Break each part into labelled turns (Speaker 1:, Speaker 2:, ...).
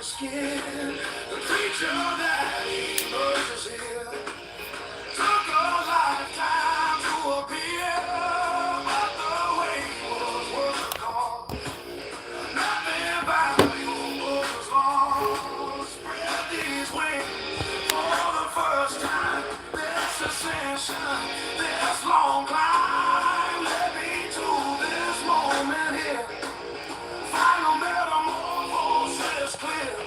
Speaker 1: skin. The creature that emerges here took a lifetime to appear, but the wait was worth the call. Nothing valuable was lost. Spread these wings for the first time. This ascension, this long climb led me to this moment here. Final metamorphosis clear.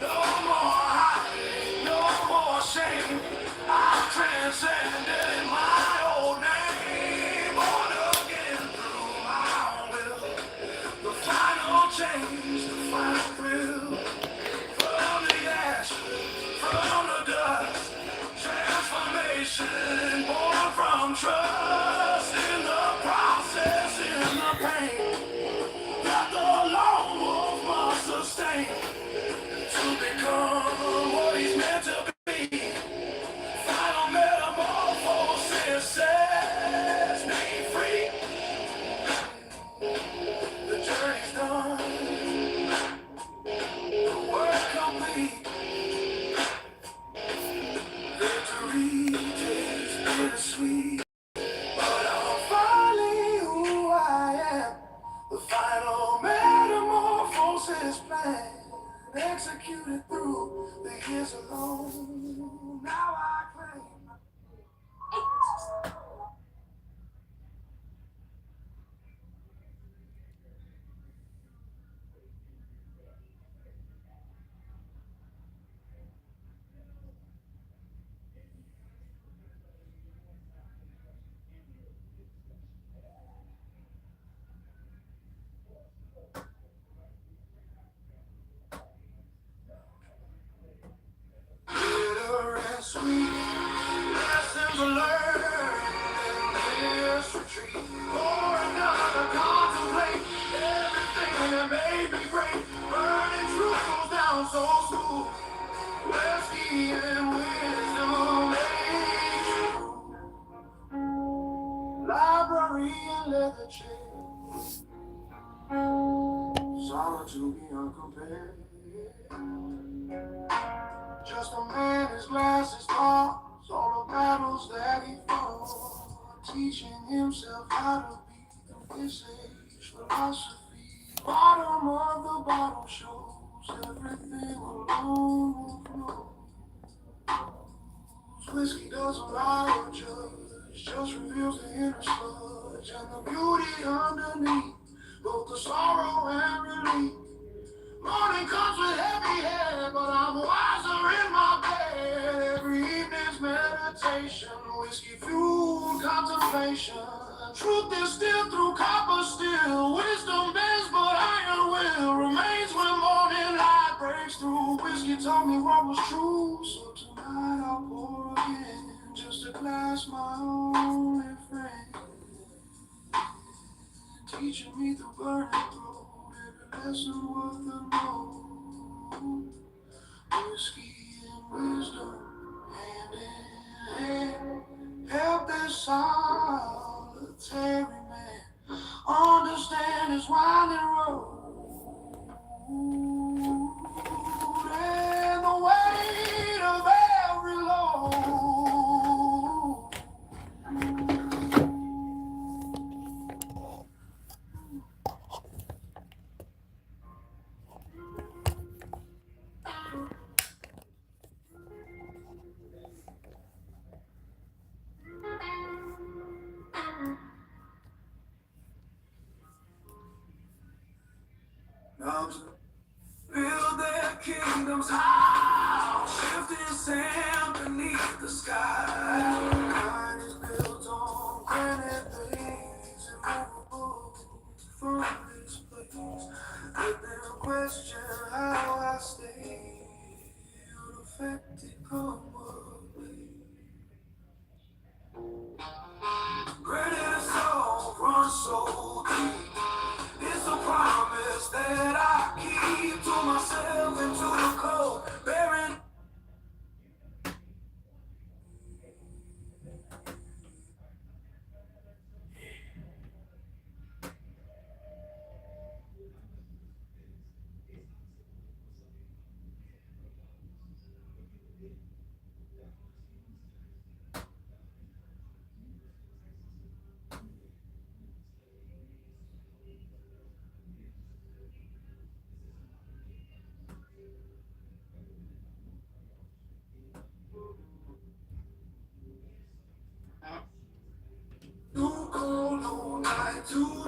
Speaker 1: No more hiding, no more shame. I transcended my old name. Born again through my will. The final change, the final thrill. From the ashes, from the dust. Transformation born from trust. In the process, in the pain that the lone wolf must sustain to become what he's meant to be. Final metamorphosis sets me free. The journey's done, the work complete. Victory tastes bittersweet, but I'm finally who I am. The final metamorphosis plan, executed through the years alone. Now I claim. Bitter and sweet lessons learned in this retreat. For another contemplate everything that made me great. Burning truth goes down so smooth. Whiskey and wisdom made true. Library and leather chair. Sorrow to be uncompared. Just a man, his glasses thoughts, all the battles that he fought, teaching himself how to be this age philosophy. Bottom of the bottle shows everything alone will flow. Whiskey doesn't lie or judge, just reveals the inner sludge and the beauty underneath, both the sorrow and relief. Morning comes with heavy head, but I'm wiser in my bed. Every evening's meditation, whiskey fueled contemplation. Truth is still through copper steel. Wisdom bends, but iron will remains when morning light breaks through. Whiskey told me what was true, so tonight I'll pour again. Just a glass, my only friend, teaching me through burning throat. Every lesson worth the note. Whiskey and wisdom, hand in hand. Help this solitary man understand his winding road and the weight of every load. Mountains build their kingdoms high, shifting sand beneath the sky. Mine is built on granite things immovable from this place. Let them question how I stay unaffected, come what may. Granite soul runs so deep. It's a promise that I keep to myself and to the cold, bearing.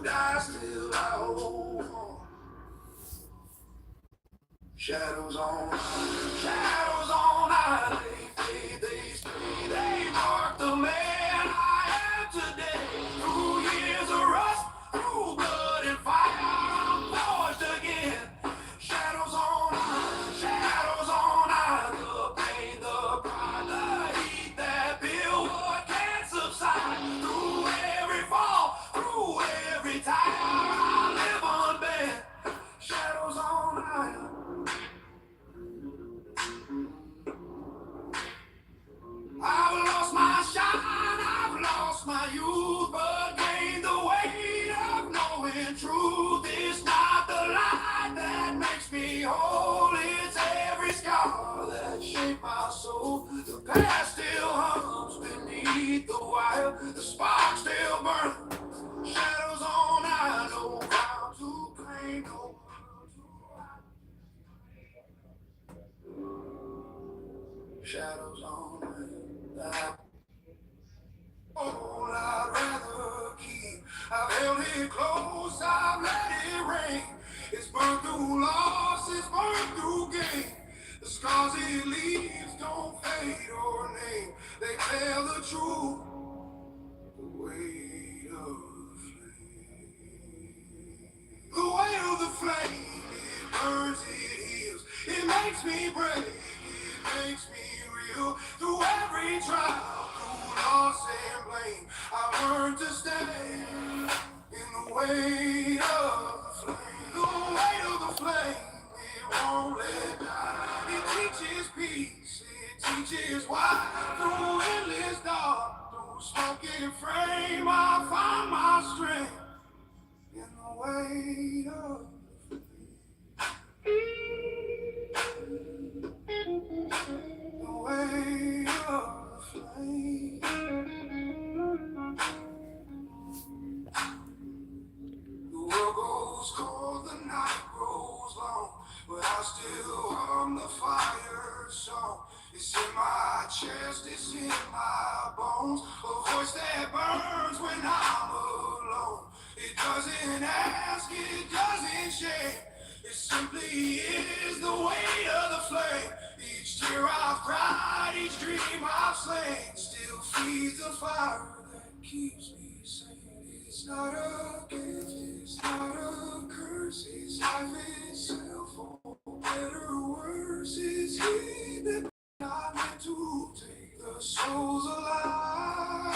Speaker 1: die, still I hold on. Shadows on, shadows on, I they fade, they stay, they mark the man I am today. Through years of rust, through blood and fire, I'm forged again. Shadows on, I, the pain, the pride, the heat that build what can't subside. Through every fall, through every tire, I live unbent. Shadows on, I. I've lost my shine, I've lost my youth, but gained the weight of knowing truth. It's not the light that makes me whole, it's every scar that shaped my soul. The past still hums beneath the wire, the spark still burns. Shadows on, I know how to claim, no how to. Shadows on, I. Oh, I'd rather keep. I've held it close, I've let it rain. It's burned through loss, it's burned through gain. The scars it leaves don't fade or name. They tell the truth, the weight of the flame. The weight of the flame, it burns, it heals. It makes me brave, it makes me real. Through every trial, through loss and blame, I've learned to stand in the weight of the flame. The weight of the flame, it won't let die. It teaches peace, it teaches why. Through endless dark, through smoking frame, I find my strength in the weight of the weight of the flame. The world goes cold, the night grows long, but I still hum the fire song. It's in my chest, it's in my bones, a voice that burns when I'm alone. It doesn't ask, it doesn't shame. It simply is the weight of the flame. Each tear I've cried, each dream I've slain, still feeds the fire that keeps me sane. It's not a gift, it's not a curse, it's life itself, for better or worse. It's he that not meant to take the souls alive.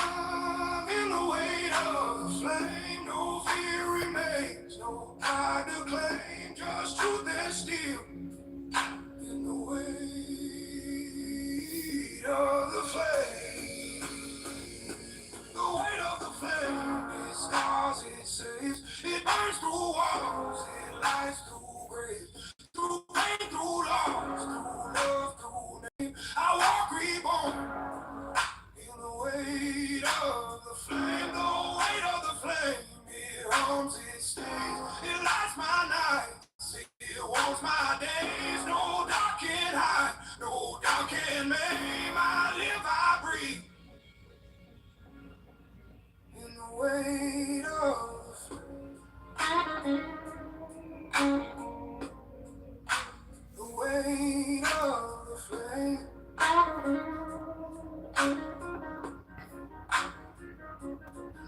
Speaker 1: In the weight of the flame, no fear remains, no pride to claim, just truth and steel. In the weight of the flame, the weight of the flame, it scars, it saves, it burns through walls, it lights through graves, through pain, through loss, through love, through name. I walk reborn in the weight of the flame, the weight of the flame. It hums, it stays, it lights my nights, it warms my days. No dark can hide, no doubt can maim. I live, I breathe in the weight of the flame, the weight of the flame.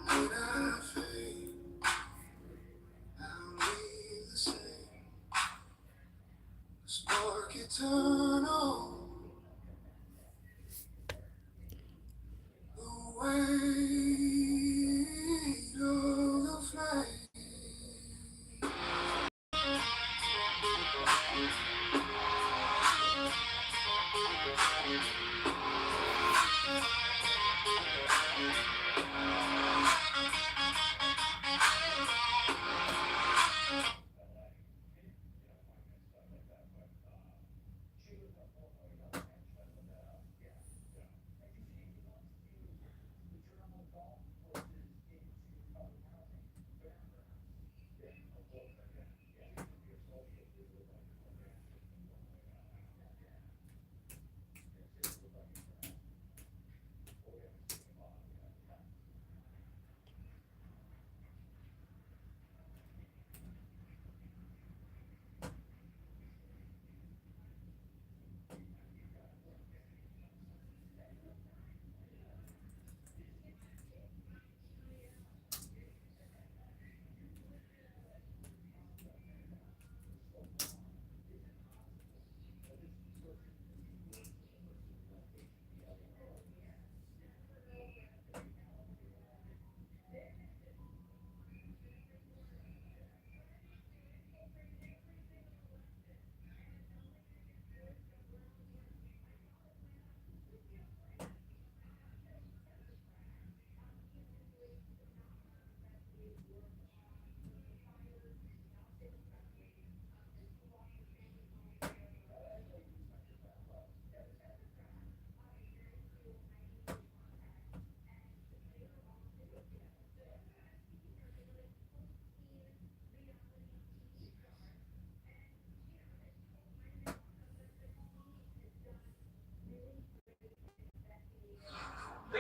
Speaker 1: When I fade, I'll leave the same. Spark eternal, the weight of the flame.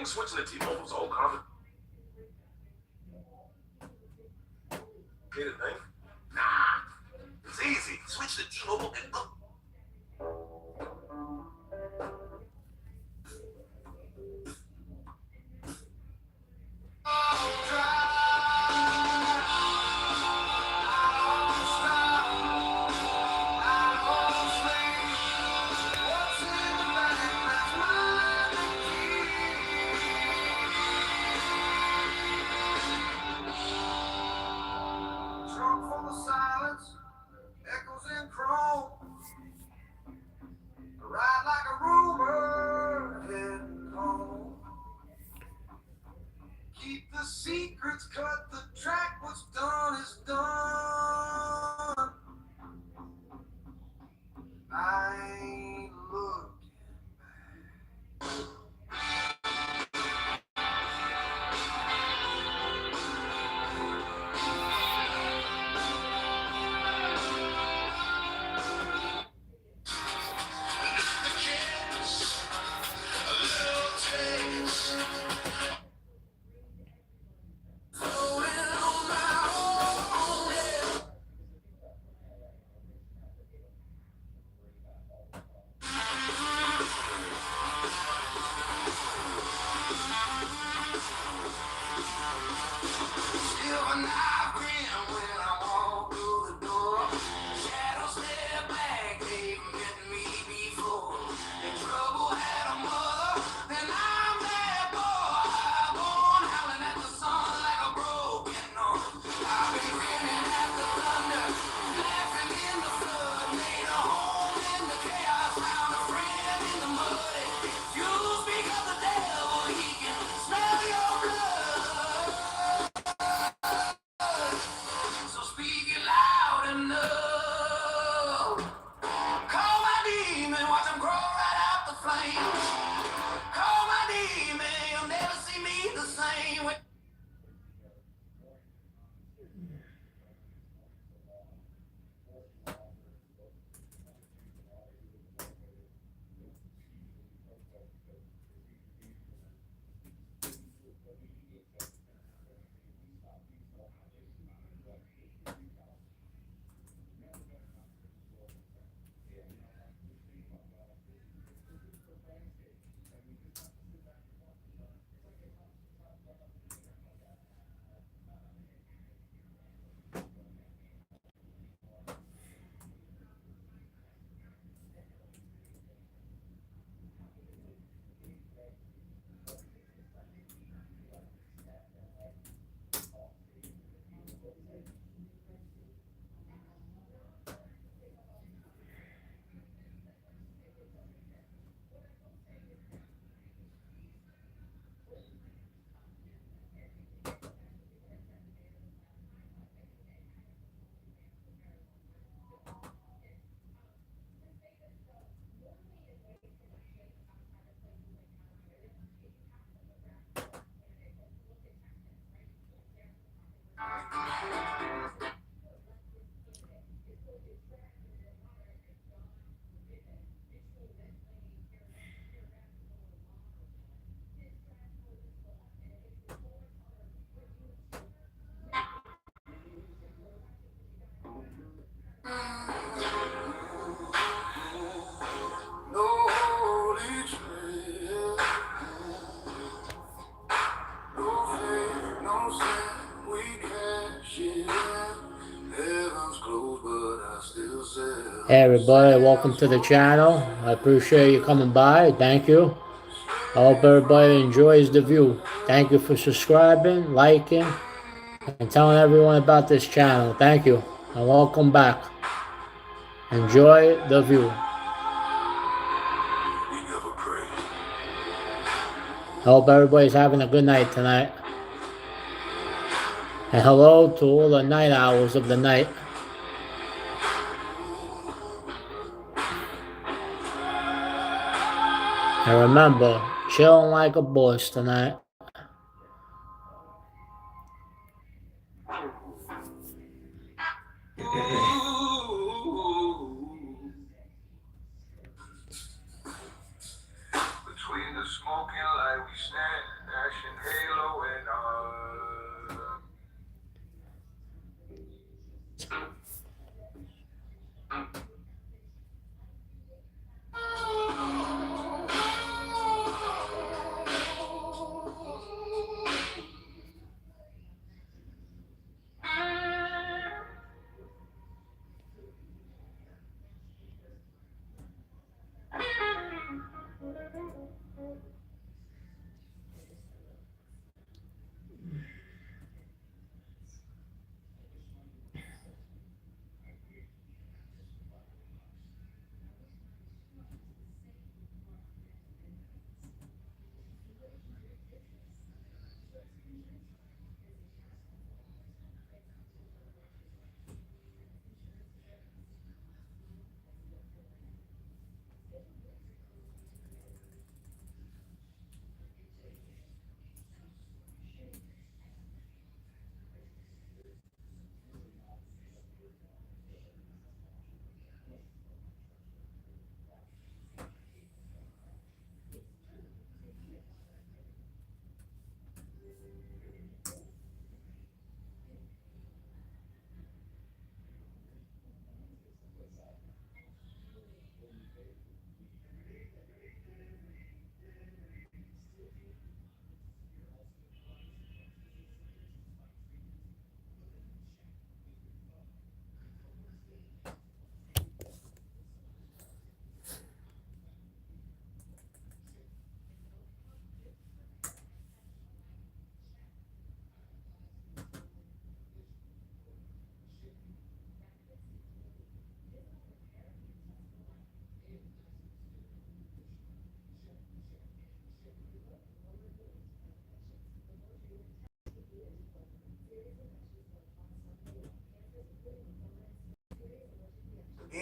Speaker 1: think switching to T-Mobile is all common. Need a thing? Nah, it's easy. Switch to T-Mobile and look. Silence, echoes in chrome, ride like a rumor, heading home. Keep the secrets cut, the track, what's done is done. I ain't looking back.
Speaker 2: Hey everybody, welcome to the channel. I appreciate you coming by. Thank you. I hope everybody enjoys the view. Thank you for subscribing, liking, and telling everyone about this channel. Thank you, and welcome back. Enjoy the view. I hope everybody's having a good night tonight. And hello to all the night owls of the night. And remember, chilling like a boss tonight.
Speaker 1: Between the smoke and light we stand.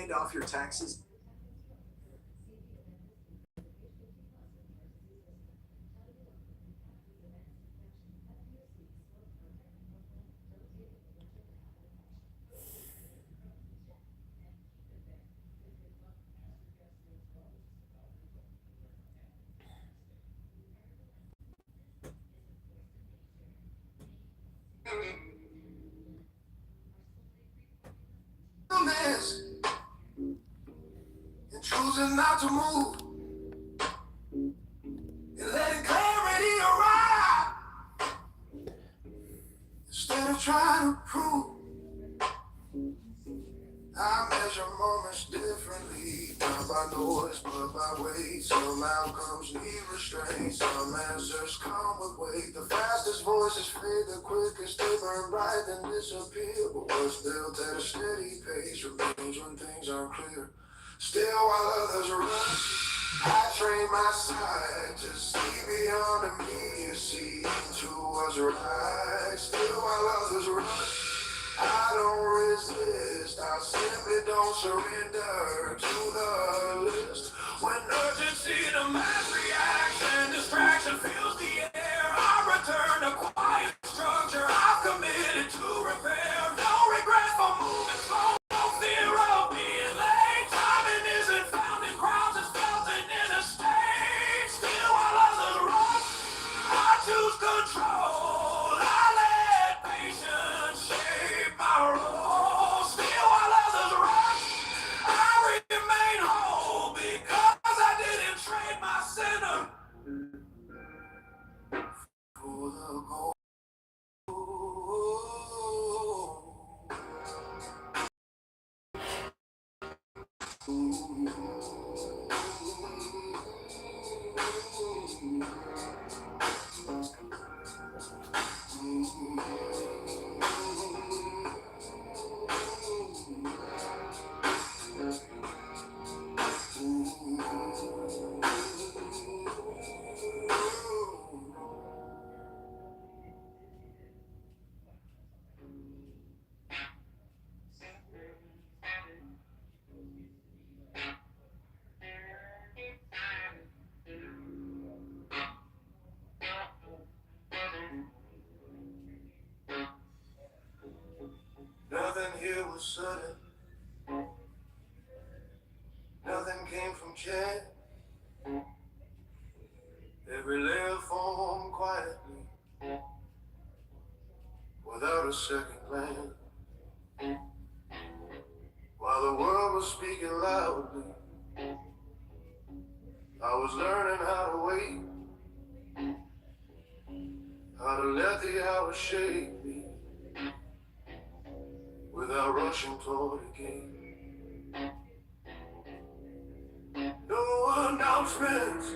Speaker 3: hand off your taxes.
Speaker 1: This and choosing not to move and letting clarity arrive instead of trying to prove. I measure moments differently, not by noise, but by weight. Some outcomes need restraint, some answers come with weight. The fastest voices fade, the quickest they burn bright, then disappear. But what's built at a steady pace remains when things aren't clear. Still while others rush, I train my sight to see beyond immediacy into what's right. Still while others rush, I don't resist, I simply don't surrender to the list. When urgency demands reaction, distraction fills the air, I return to quiet structure, I've committed to repair. No regret for moving slow, no fear of being late. Timing isn't found in crowds, it's felt in inner state. Still while others rush, I choose control, I let patience shape my role. Still while others rush, I remain whole because I didn't trade my center for the gold. Nothing here was sudden, nothing came from chance. Every layer formed quietly, without a second glance. While the world was speaking loudly, I was learning how to wait, how to let the hours shape me, without rushing toward a gate. No announcements,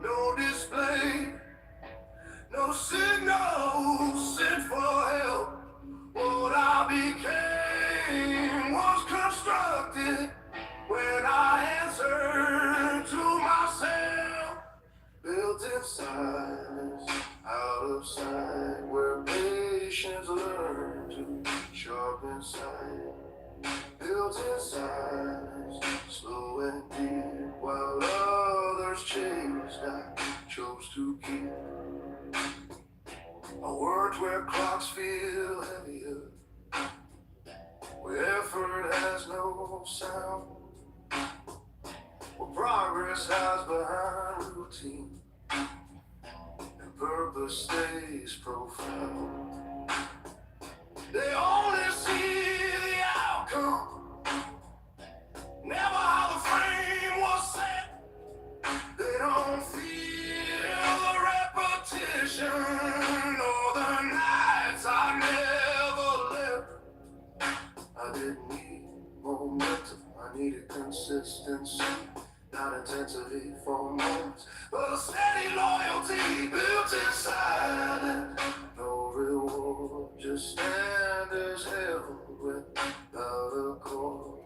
Speaker 1: no display, no signal sent for help. What I became was constructed when I answered to myself. Built in silence, out of sight, where patience learned to sharpen sight. Built in silence, slow and deep, while others chased, I chose to keep. A world where clocks feel heavier, where effort has no sound, where progress hides behind routine, and purpose stays profound. They only see the outcome, never how the frame was set. They don't feel the repetition or the nights I never left. I didn't need momentum, I needed consistency. Not intensity for moments, but a steady loyalty built inside. No reward, just standards held without a core.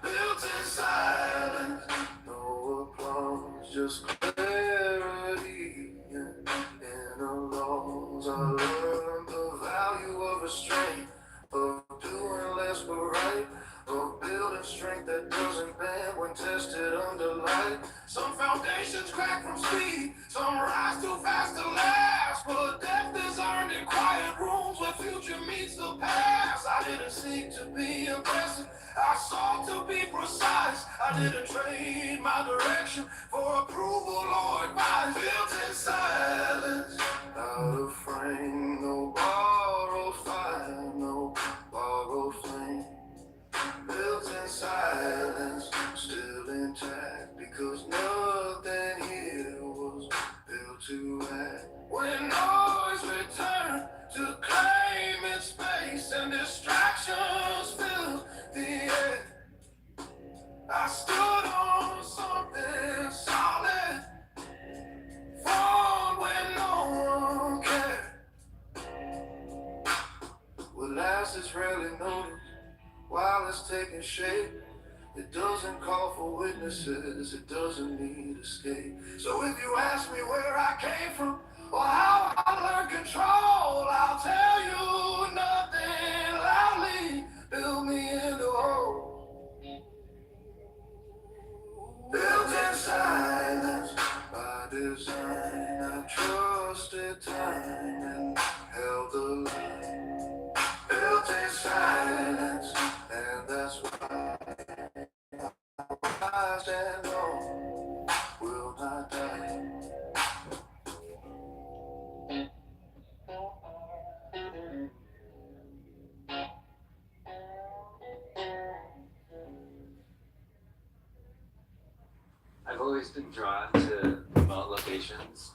Speaker 1: Built in silence, no applause, just clarity and inner laws. I learned the value of restraint, of doing less but right, of building strength that divided. Some foundations crack from speed, some rise too fast to last. But depth is earned in quiet rooms where future meets the past. I didn't seek to be impressive, I sought to be precise. I didn't trade my direction for approval or advice. Built in silence, out of frame, no borrowed fire, no borrowed flame. Built in silence, still intact, because nothing here was built to act. When noise returned to claim its space and distractions filled the air, I stood on something solid, formed when no one cared. What lasts is rarely noticed while it's taking shape. It doesn't call for witnesses, it doesn't need escape. So if you ask me where I came from or how I learned control, I'll tell you nothing loudly built me into whole. Built in silence by design, I trusted time and held the line. Built in silence, and that's why I stand on, will not die.
Speaker 3: I've always been drawn to remote locations.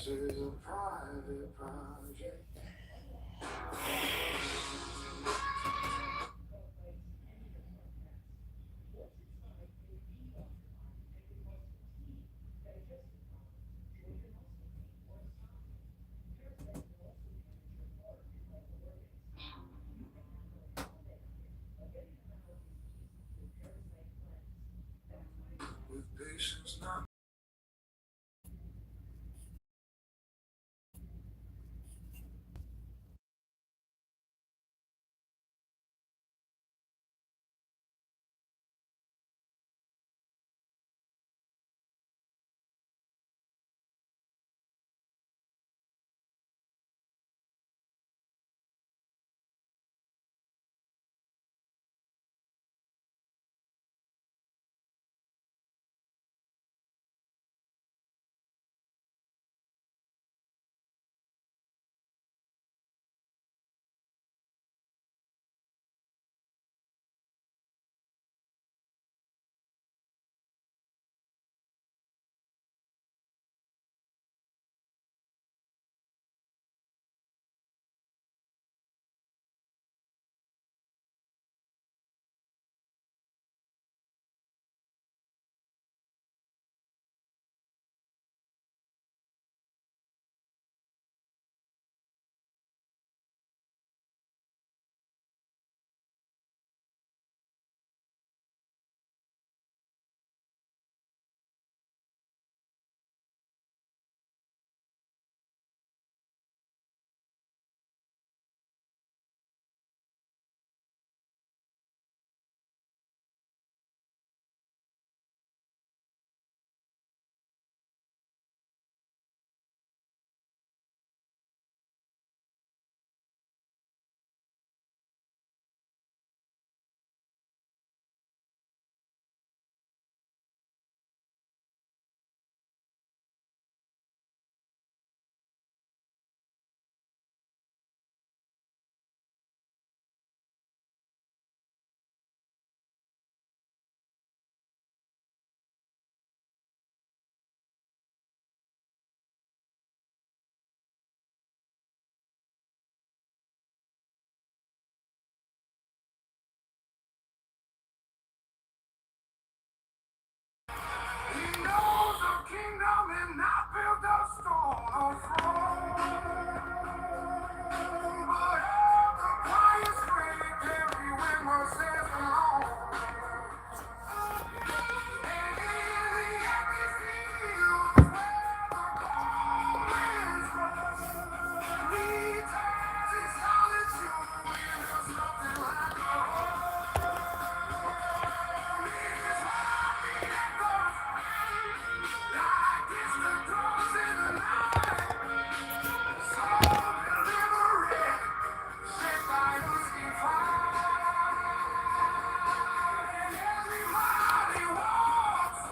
Speaker 1: This is a private project. With patience, not he knows the kingdom and not built a stone or throne. But of the quiet strength every wind will says alone. And in the atmosphere where the winds blow, he turns his solitude into something like a like distant drums in the night. So deliberate, shaped by whiskey fire. And everybody walks,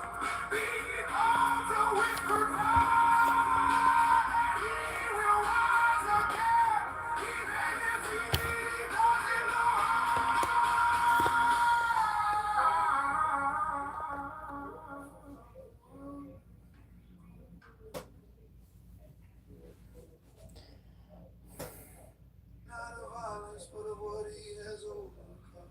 Speaker 1: beholds a whispered cry. He will rise again, even if he doesn't know how. Not of violence, but of what he has overcome.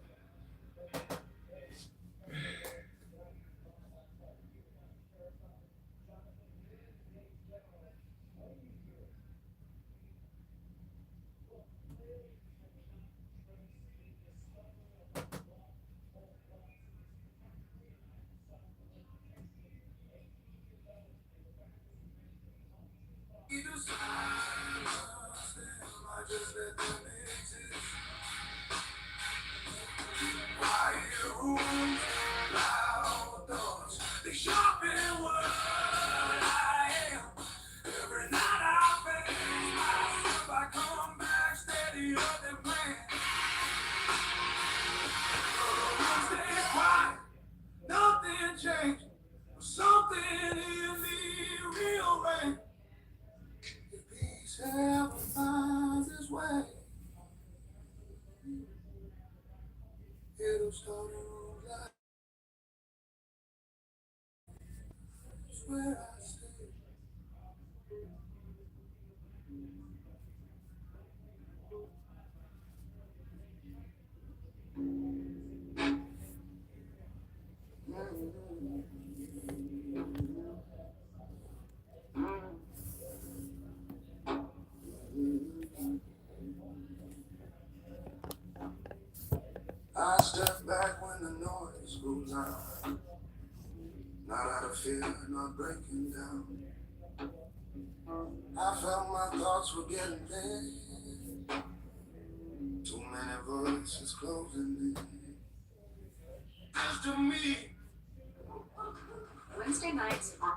Speaker 1: He decides, I just let them exist. Quiet rooms, loud thoughts, they sharpen what I am. Every night I face myself, I come back steadier than planned. Rooms stay quiet, nothing changed. Something in me rearranged. If peace ever finds its way, it'll start in rooms like this where I stay. I step back when the noise goes loud. Not out of fear, not breaking down. I felt my thoughts were getting thin. Too many voices closing in. Just to me.
Speaker 4: Wednesday nights on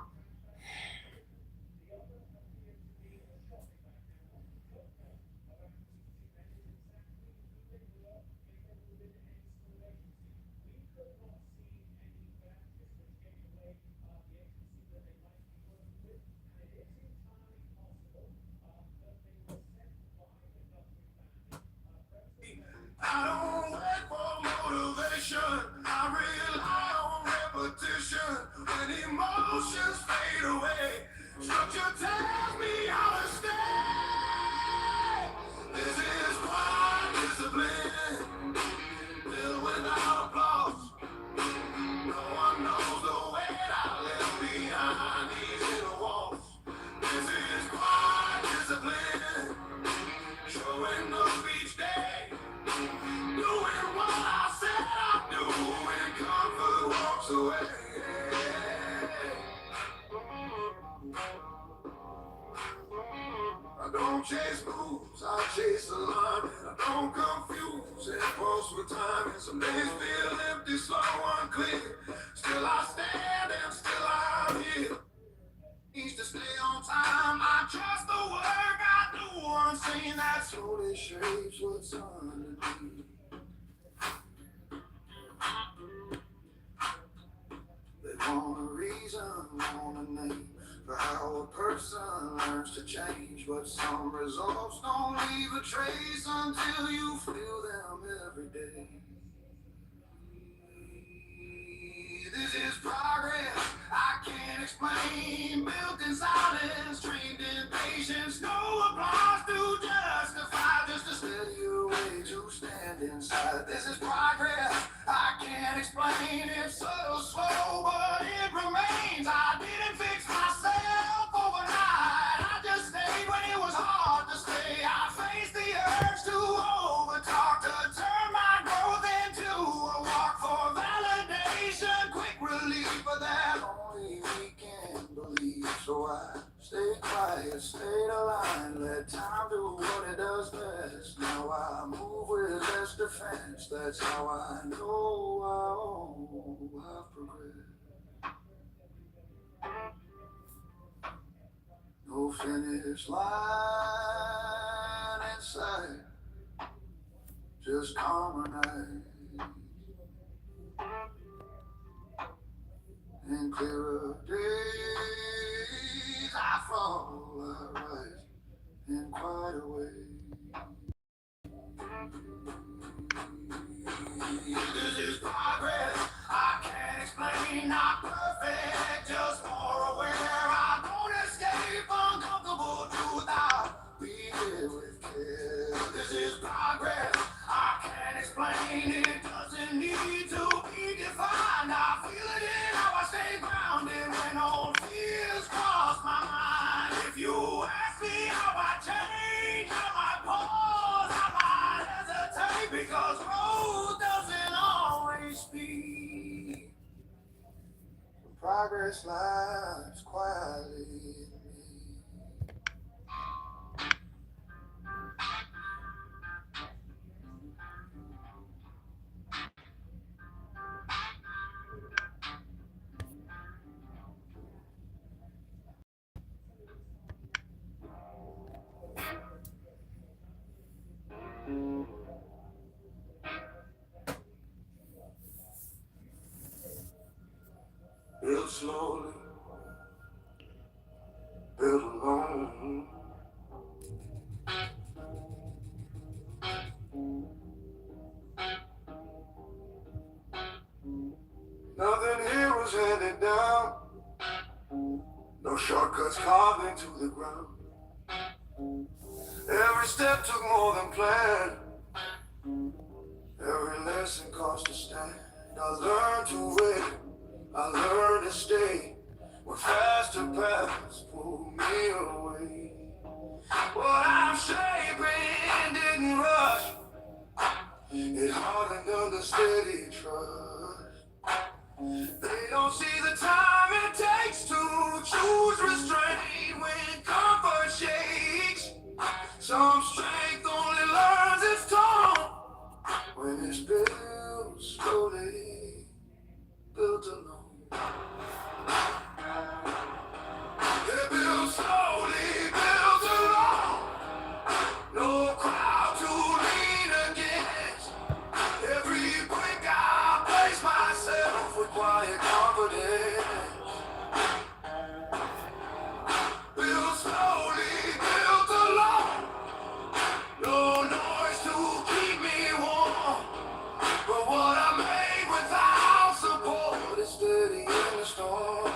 Speaker 1: I don't wait for motivation. I rely on repetition. When emotions fade away, structure tells me how to stay. This is quiet discipline, built without applause. No one knows the weight I left behind these inner walls. This is quiet discipline, showing up each day. Doing what I said I'd do when comfort walks away. I don't chase moves, I chase alignment. I don't confuse impulse with timing. Some days feel empty, slow, unclear. Still I stand and still I'm here. Needs to stay on time. I trust the work I do unseen. That slowly shapes what's underneath. They want a reason, want a name for how a person learns to change. But some results don't leave a trace until you feel them every day. This is progress I can't explain. Built in silence, trained in patience. No applause to justify, just a steadier way to stand inside. This is progress I can't explain. It's subtle, slow, but it remains. I didn't fix myself overnight. I just stayed when it was hard to stay. I faced the urge to overtalk, to turn my growth into a walk for validation, quick relief, but that only we can believe. So I stayed quiet, stayed aligned, let time do what it does best. Now I move with less defense. That's how I know I've progressed. No finish line in sight, just calmer nights and clearer days. I fall, I rise in quieter ways. This is progress I can't explain, not perfect, just more aware. I don't escape uncomfortable truth. I'll be here with care. This is progress I can't explain. It doesn't need to be defined. I feel it in how I stay grounded when old fears cross my mind. If you ask me how I change, I might pause, I might hesitate, because growth doesn't always speed. Progress lies quietly in me. Build slowly, build alone. Nothing here was handed down. No shortcuts carved into the ground. Every step took more than planned. Every lesson cost a stand. I learned to wait, I learned to stay. When faster paths pulled me away. What I'm shaping didn't rush. It hardened under stress. steady trust. They don't see the time it takes to choose restraint when comfort shakes. Some strength only learns its tone when it's built slowly, built alone. They're built slowly, built alone. No crowd to lean against. Every brick I place myself with quiet confidence. Built slowly, built alone. No noise to keep me warm. But what I made without support is steady in the storm.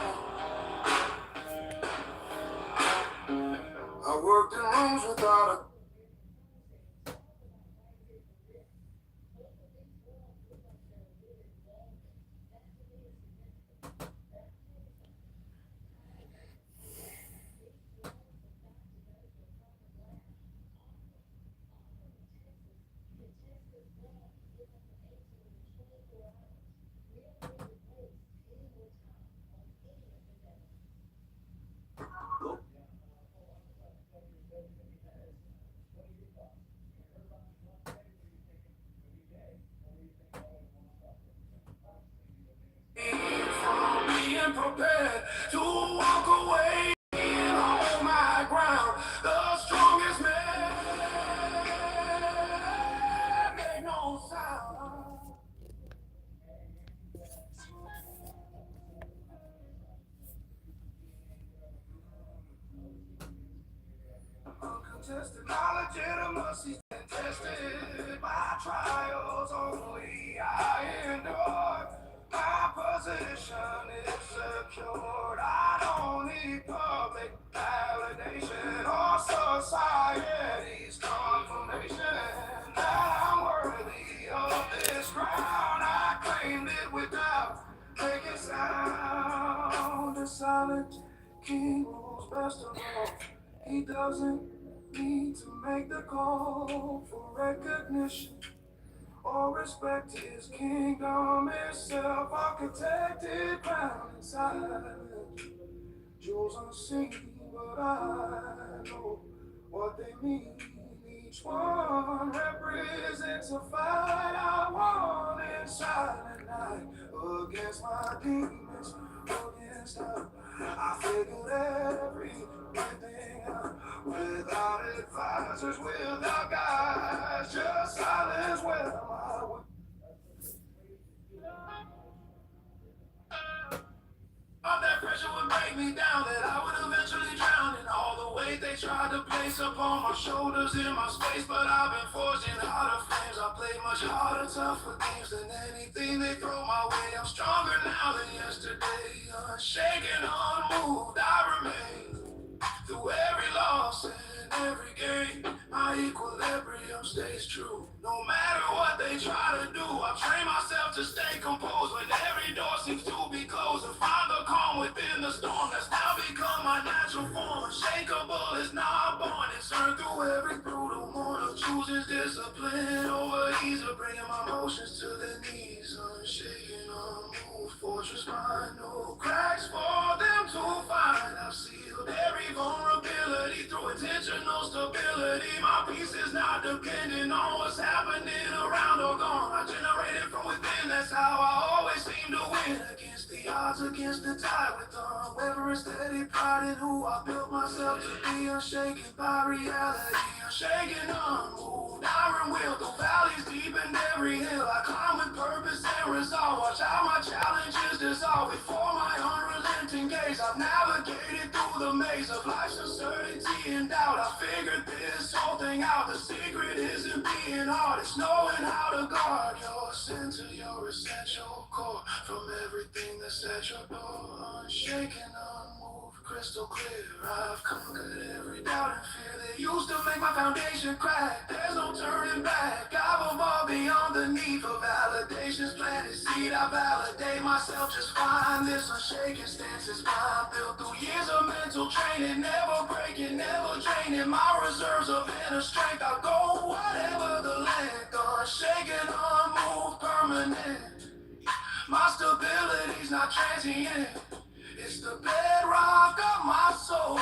Speaker 1: I worked in rooms without a from being prepared to walk away and hold my ground. The strongest man make no sound. Uncontested knowledge and mercy tested by trials only I endured. My position is secured. I don't need public validation or society's confirmation that I'm worthy of this crown. I claimed it without making sound. The silent king rules best of all. He doesn't need to make the call for recognition or respect. His kingdom is self-architected, crown inside. Jewels unseen, but I know what they mean. Each one represents a fight I won in silent night against my demons, against her. I figured everything out without advisors, without guides, just silence where my way. All that pressure would break me down, that I would eventually drown in all the weight they tried to place upon my shoulders in my space. But I've been forging harder flames. I played much harder, tougher games than anything they throw my way. I'm stronger now than yesterday, unshaken, unmoved. I remain through every loss and every game. My equilibrium stays true. No matter what they try to do, I train myself to stay composed when every door seems to be closed. And find the calm within the storm that's now become my natural form. Unshakable is not born. It's earned through every brutal mortal. Chooses discipline over ease of bringing my emotions to their knees. Unshaken, unmoved, fortress mind, no cracks for them to find. I've sealed every vulnerability through intentional stability. My peace is not dependent on what's happening around or gone. I generate it from within. That's how I always seem to win. Against the odds, against the tide, with unwavering steady pride in who I built myself to be. Unshaken by reality, unshaken, unmoved. Iron will through valleys deep in every hill. I climb with purpose and resolve. Watch how my challenges dissolve before my unrelenting gaze. I've navigated through the maze of life's uncertainty and doubt. I figured this whole thing out. The secret isn't being hard, it's knowing how to guard your center, your essential core. From everything that's at your door, unshaken, unmoved, crystal clear. I've conquered every doubt and fear that used to make my foundation crack. There's no turning back. I've evolved beyond the need for validations. Planted seed, I validate myself just fine. This unshaken stance is mine. Built through years of mental training, never breaking, never draining. My reserves of inner strength, I'll go whatever the length. Unshaken, unmoved, permanent. transient. It's the bedrock of my soul,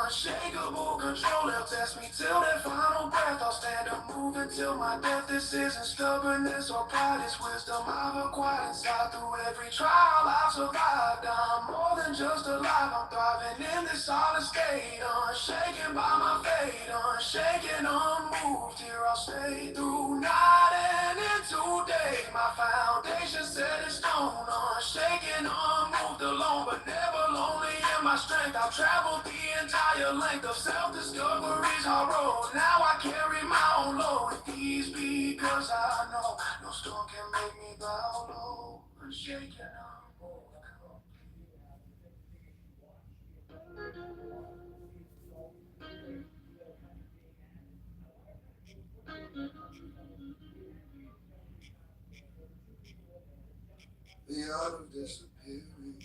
Speaker 1: unshakable control. They'll test me till that final breath. I'll stand unmoving till my death. This isn't stubbornness or pride, it's wisdom I've acquired inside. Through every trial I've survived, I'm more than just alive. I'm thriving in this solid state, unshaken by my fate, unshaken, unmoved. Here I'll stay through night and into day. My foundation set in stone, unshaken, unmoved, alone, but never lonely in my strength. I've traveled the entire length of self-discovery's hard road. Now I carry my own load with ease because I know no storm can make me bow low. Unshaken, unmoved. The art of disappearing.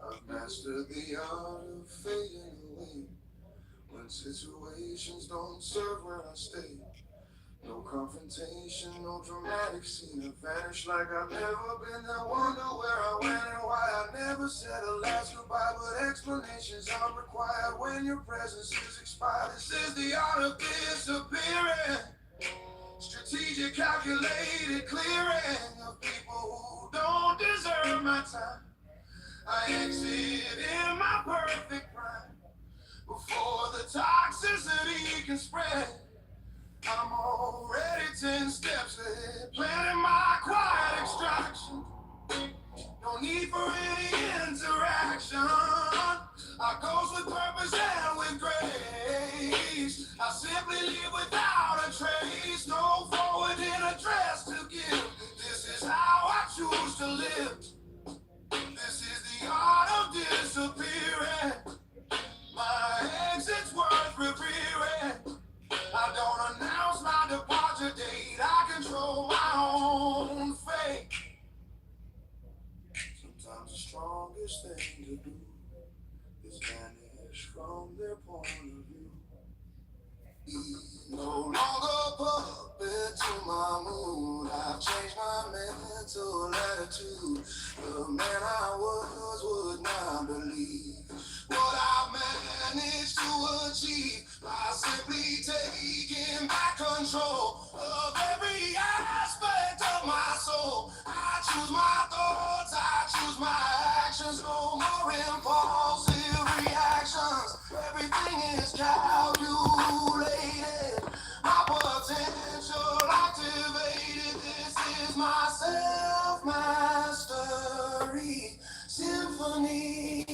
Speaker 1: I've mastered the art of fading away. When situations don't serve where I stay. No confrontation, no dramatic scene. I vanish like I've never been there. Wonder where I went and why I never said a last goodbye. But explanations are required when your presence is expired. This is the art of disappearing. Strategic, calculated clearing of people who don't deserve my time. I exit in my perfect prime before the toxicity can spread. I'm already 10 steps ahead, planning my quiet extraction. No need for any interaction. I goes with purpose and with grace. I simply live without a trace. No forward in a dress to give. This is how I choose to live. This is the art of disappearing. My exit's worth revering. I don't announce my departure date. I control my own fate. Sometimes the strongest thing to do is vanish from their point of view. No longer puppet to my mood. I've changed my mental attitude. The man I was would not believe what I've managed to achieve by simply taking back control of every aspect of my soul. I choose my thoughts, I choose my actions. No more impulsive reactions. Everything is calculated. My potential activated. This is my self-mastery symphony.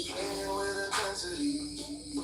Speaker 1: Playing with intensity.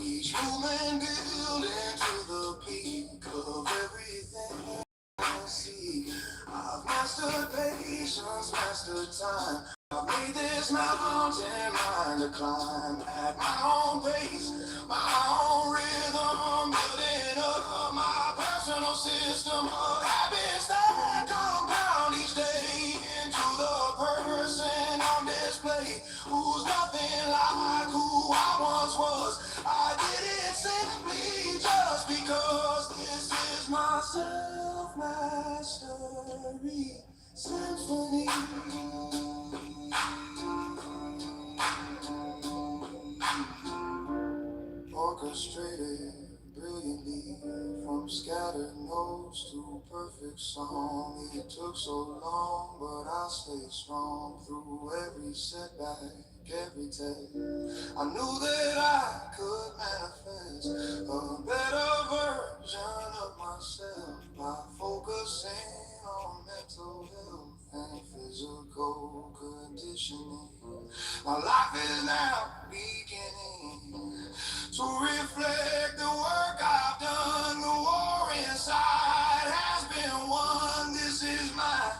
Speaker 1: Each movement building to the peak of everything I see. I've mastered patience, mastered time. I've made this mountain mine to climb at my own pace, my own rhythm, building up my personal system of habits that compound each day into the person on display, who's nothing like who I once was. I did it simply just because this is my self-mastery symphony. Orchestrated brilliantly from scattered notes to perfect song. It took so long, but I stayed strong through every setback, every test. I knew that I could manifest a better version of myself by focusing on mental health and physical conditioning. My life is now beginning to reflect the work I've done. The war inside has been won. This is my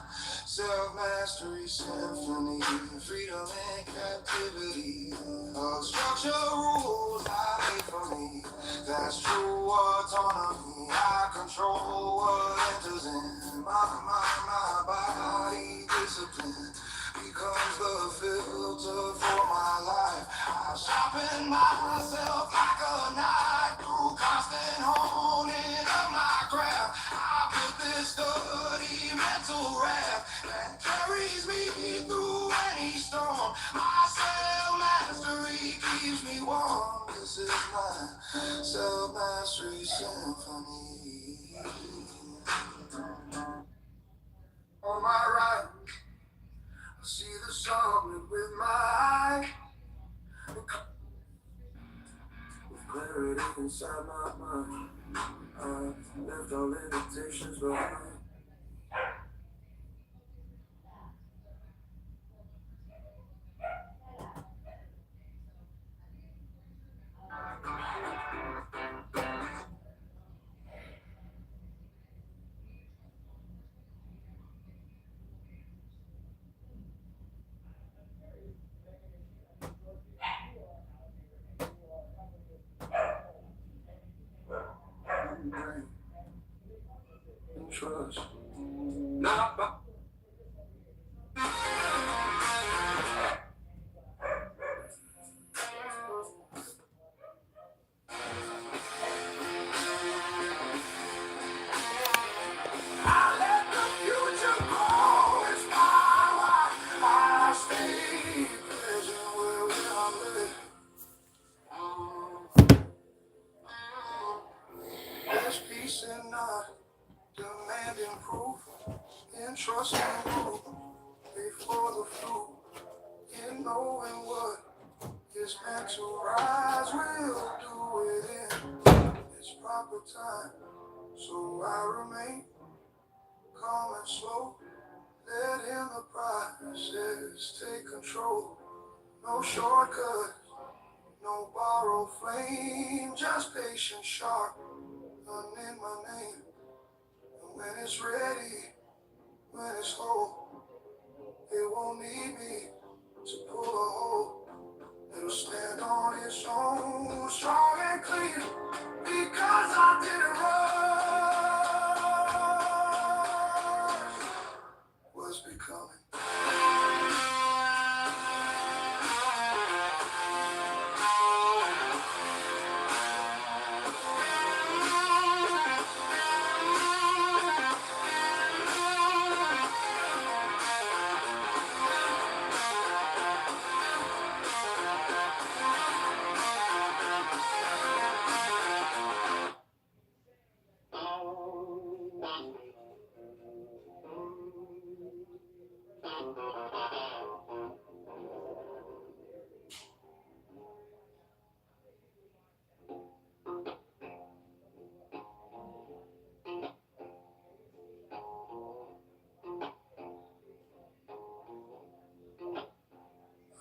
Speaker 1: self-mastery symphony. Freedom and captivity of structure rules I made for me. That's true autonomy. I control what enters in my mind, my body. Discipline becomes the filter for my life. I sharpen myself like a knife through constant honing of my craft. I built this sturdy mental raft my self-mastery symphony. On my right, I see the sun with my eye. With clarity inside my mind, I left all limitations behind. Brain and trust. Not by I let the future grow its power. I stay present where we are. There's peace in not demanding proof, in trusting you before the fruit, in knowing what is meant to rise. We'll do it in its proper time. So I remain calm and slow, letting the process take control. No shortcut, no borrowed flame, just patience sharp, none in my name. And when it's ready, when it's whole, it won't need me to pull a hole. It'll stand on its own, strong and clean, because I didn't rush what's becoming.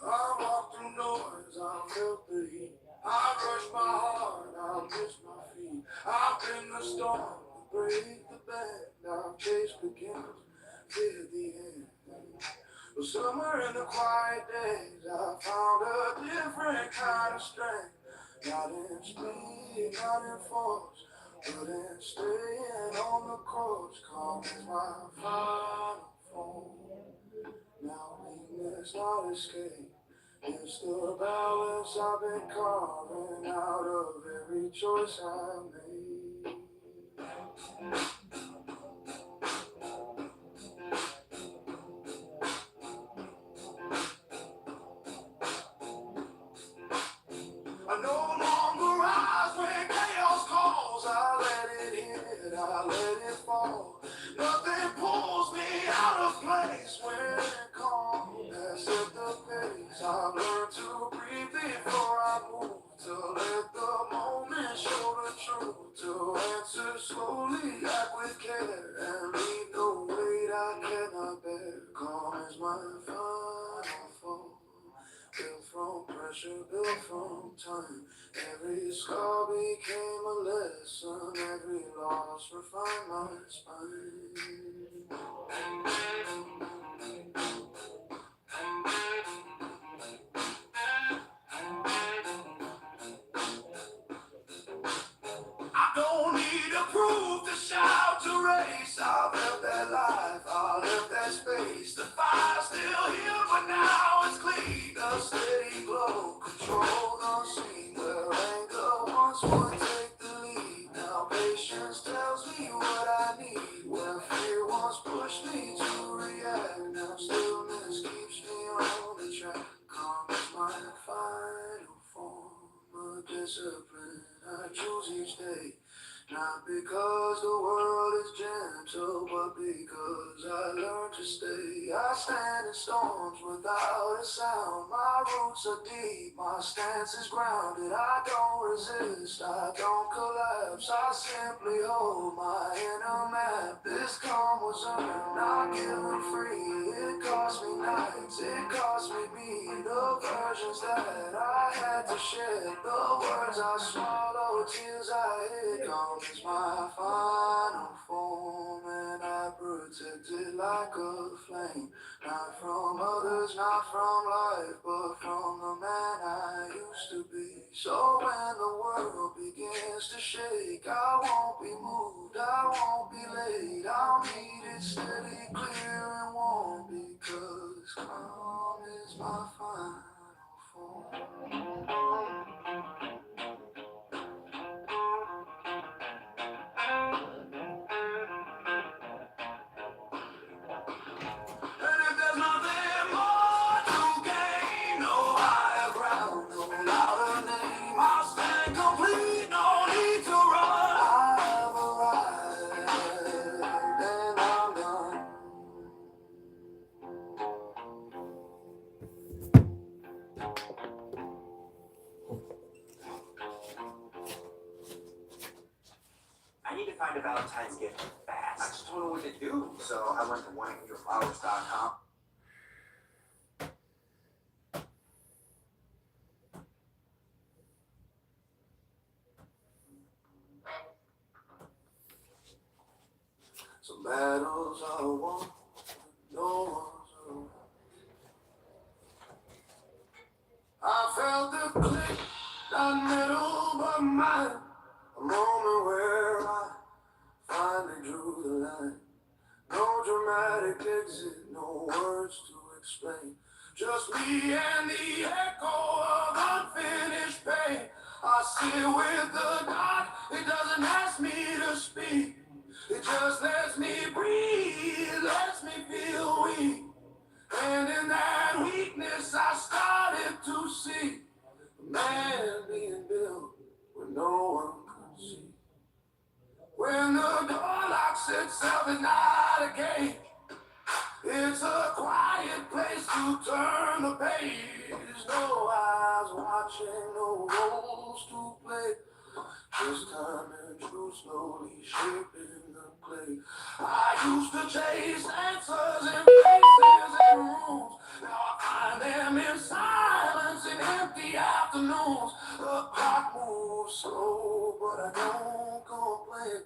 Speaker 1: I walk through noise, I felt the heat. I brush my heart, I miss my feet. I've been the storm, break the bed. Now chase begins, fear the end. But somewhere in the quiet days, I found a different kind of strength. Not in speed, not in force, but in staying on the course. Calm is my final form. Now weakness, not escape. It's the balance I've been carving out of every choice I made. I no longer rise when chaos calls. I let it hit, I let it fall. Nothing pulls me out of place when calm has set the pace. I've learned to breathe before I move, to let the moment show the truth, to answer slowly, act with care, and leave no weight I cannot bear. Calm is my final form. Built from pressure, built from time. Every scar became a lesson. Every loss refined my spine. I don't need to prove, to shout, to race. I've left that life, I left that space. The fire's still here, but now it's clean. A steady glow, control unseen. Where anger once would take the lead, now patience tells me what I need. Where fear once pushed me to react, now stillness keeps me on the track. Calm is my final form of discipline. I choose each day. Not because the world is gentle, but because I learned to stay. I stand in storms without a sound. My roots are deep, my stance is grounded. I don't resist, I don't collapse. I simply hold my inner map. This calm was earned, not given free. It cost me nights, it cost me being the versions that I had to shed. The words I swallowed, tears I hid. Calm is my final form, and I protect it like a flame. Not from others, not from life, but from the man I used to be. So when the world begins to shake, I won't be moved, I won't be late. I'll meet it steady, clear and warm, because calm is my final form. And if there's nothing more to gain, no higher ground, no louder name, I'll stand complete, no need to run. I have arrived and I'm done.
Speaker 4: I need to find a Valentine's gift
Speaker 3: I
Speaker 4: fast.
Speaker 3: just don't know what to do.
Speaker 4: So I went to oneofyourflowers.com.
Speaker 1: Some battles I won, no one's around. I felt the click, not middle but mine. A moment where I finally drew the line. No dramatic exit, no words to explain. Just me and the echo of unfinished pain. I sit with the God, it doesn't ask me to speak. It just lets me breathe, lets me feel weak. And in that weakness I started to see a man being built where no one could see. When the door locks itself, it's not a gate. It's a quiet place to turn the page. No eyes watching, no roles to play. Just time and truth slowly shaping the clay. I used to chase answers in faces and rooms. Now I find them in silence in empty afternoons. The clock moves slow, but I don't complain.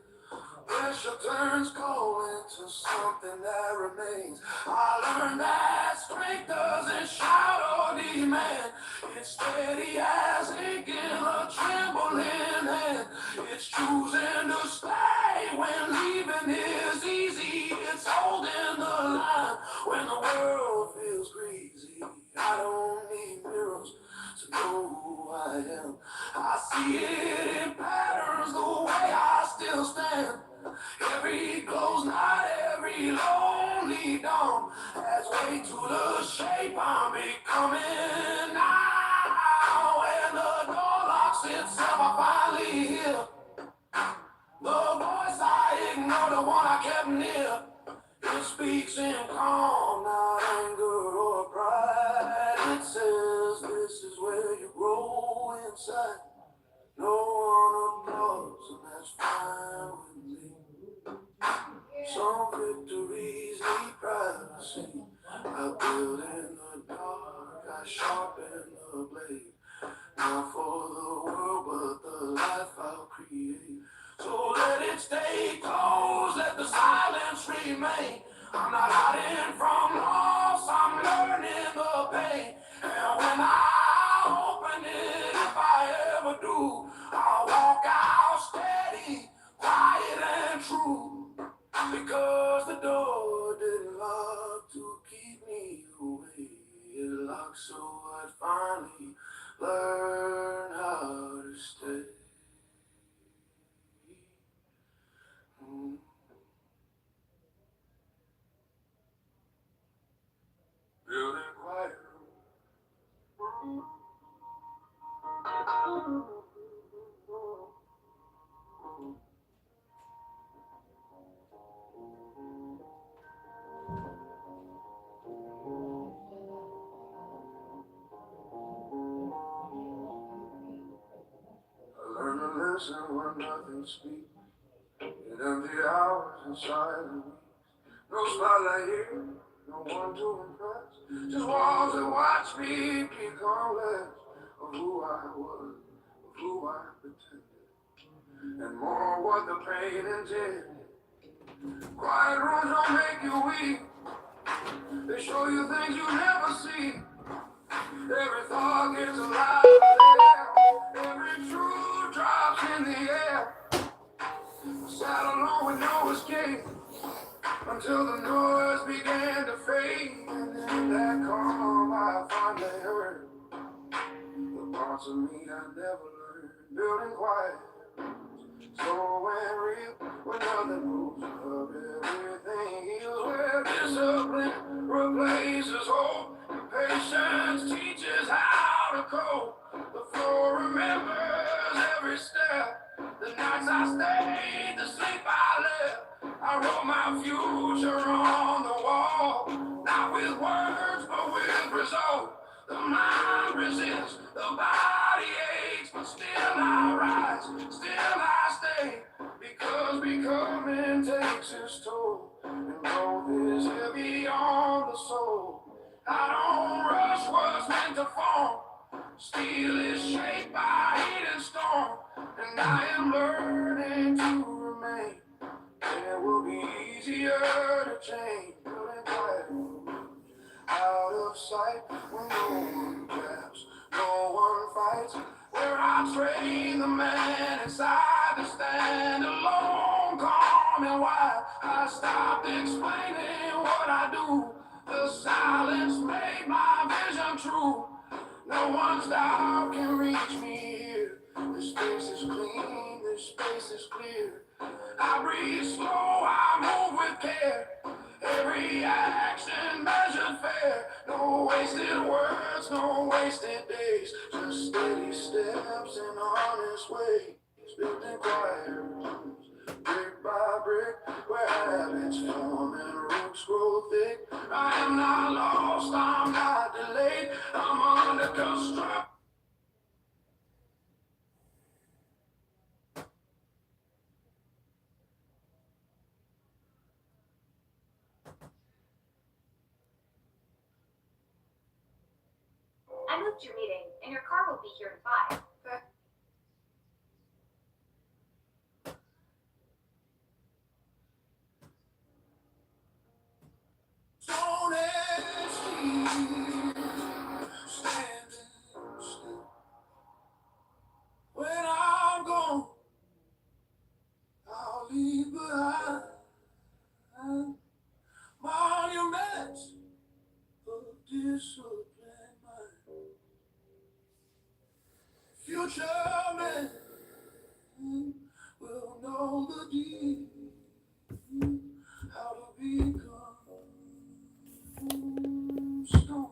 Speaker 1: Pressure turns cold into something that remains. I learned that strength doesn't shout or demand. It's steady as ink in a trembling hand. It's choosing to stay when leaving is easy. It's holding the line when the world feels greasy. I don't need mirrors to know who I am. I see it in patterns, the way I still stand. Every close night, every lonely dawn adds weight to the shape I'm becoming now. When the door locks itself, I finally hear the voice I ignored, the one I kept near. It speaks in calm, not anger or pride. It says this is where you grow inside. No one applauds, and that's fine with me. Some victories need privacy. I build in the dark, I sharpen the blade. Not for the world, but the life I'll create. So let it stay closed, let the silence remain. I'm not hiding from loss, I'm learning the pain. And when I open it, if I ever do, I'll walk out steady, quiet and true. Because the door didn't lock to keep me away. It locked so I'd finally learn how to stay. listen when nothing speaks. In empty hours and silent weeks. No spotlight here, no one to impress. Just walls that watch me become less of who I was, of who I pretended, and more what the pain intended. Quiet rooms don't make you weak. They show you things you never see. Every thought gets alive there. Every truth drops in the air. Sat alone with no escape until the noise began to fade. And in that calm I finally heard the parts of me I never learned. Building quiet, so unreal, when nothing moves up, everything heals. Where discipline replaces hope, patience teaches how to cope. The floor remembers every step. The nights I stayed, the sleep I left. I wrote my future on the wall, not with words, but with results. The mind resists, the body aches, but still I rise, still I stay, because becoming takes its toll, and growth is heavy on the soul. I don't rush what's meant to form, steel is shaped by heat and storm, and I am learning to remain, and it will be easier to change, building quiet. Out of sight when no one grabs, no one fights. Where I train the man inside to stand alone, calm and wide. I stopped explaining what I do. The silence made my vision true. No one's doubt can reach me here. This space is clean, this space is clear. I breathe slow, I move with care. Every action measured fair. No wasted words, no wasted days. Just steady steps in honest ways. Built in quiet rooms, brick by brick, where habits form and roots grow thick. I am not lost, I'm not delayed. I'm under construction.
Speaker 5: I moved your meeting, and your car will be here in 5.
Speaker 1: Standing still. When I'm gone, I'll leave behind monuments of disciplined mind. Future men will know the deed, how to become stone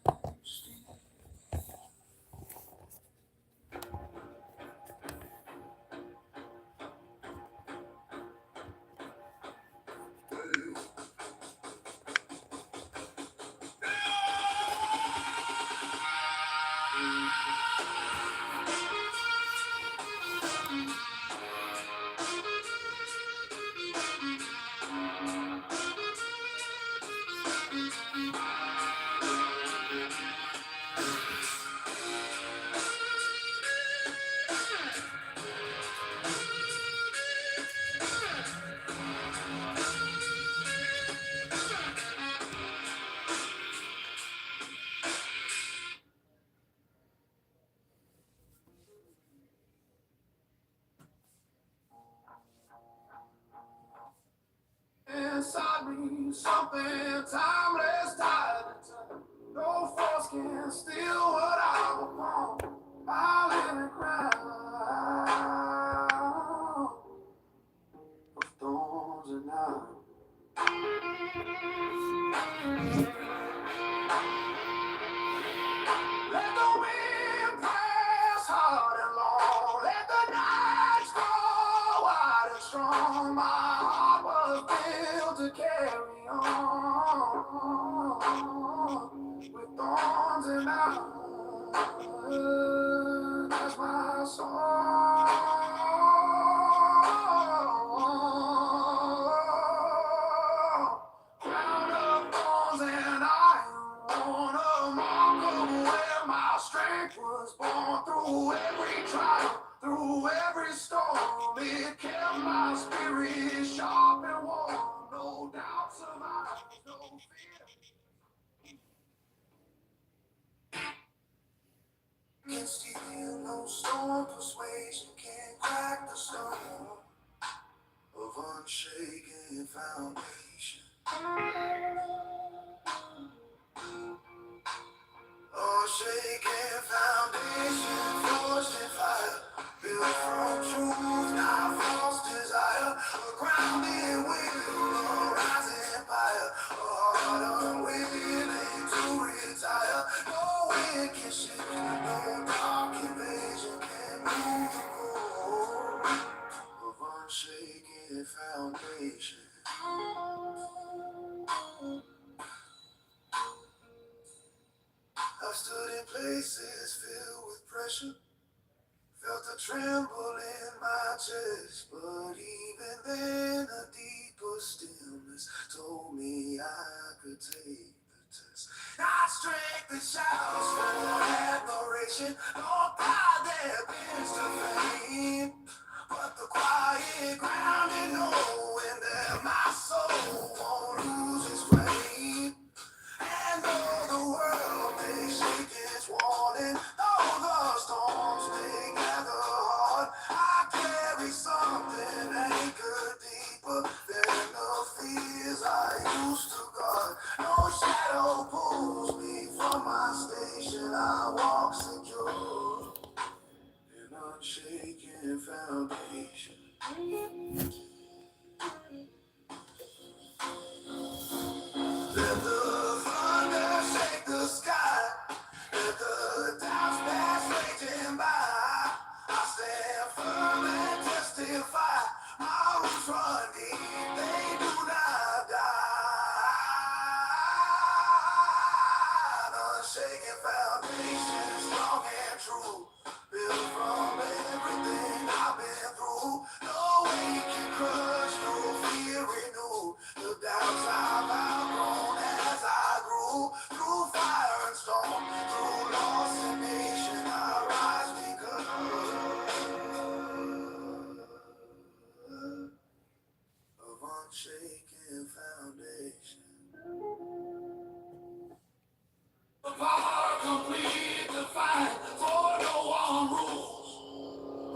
Speaker 1: and steel. Inside me, something timeless, tied to time. No force can steal what I will want. I live in crown of thorns and iron. Let the wind pass hard and long. Let the nights go wide and strong. My heart was built to carry on with thorns and iron. That's my song. it kept my spirit sharp and warm. No doubt survive, no fear. Can steal no storm, persuasion can't crack the stone of unshaken foundation. Unshaken foundation, forged in fire, built from truth, not false desire. Grounded with a rising empire, a heart unwilling to retire. No wind can shift, no dark invasion can move the core of unshaken foundation. I've stood in places filled with pressure, felt a tremble in my chest, but even then a deeper stillness told me I could take the test. Not strength that shouts for admiration, nor pride that bends to fame, but the quiet grounded knowing that my soul won't lose its flame. And though the world may shake its warning, though the storms may gather hard, I carry something anchored deeper than the fears I used to guard. No shadow pulls me from my station, I walk secure in unshaken foundation. Let the thunder shake the sky. Let the doubts pass raging by. I stand firm and testify. My roots run deep, they do not die. Unshaken foundation, strong and true. Built from everything I've been through. No weight can crush, no fear renew. The doubts I've outgrown as I grew. Through fire and storm, through loss and nation, I rise because of unshaken foundation. The power complete to fight, for no one rules.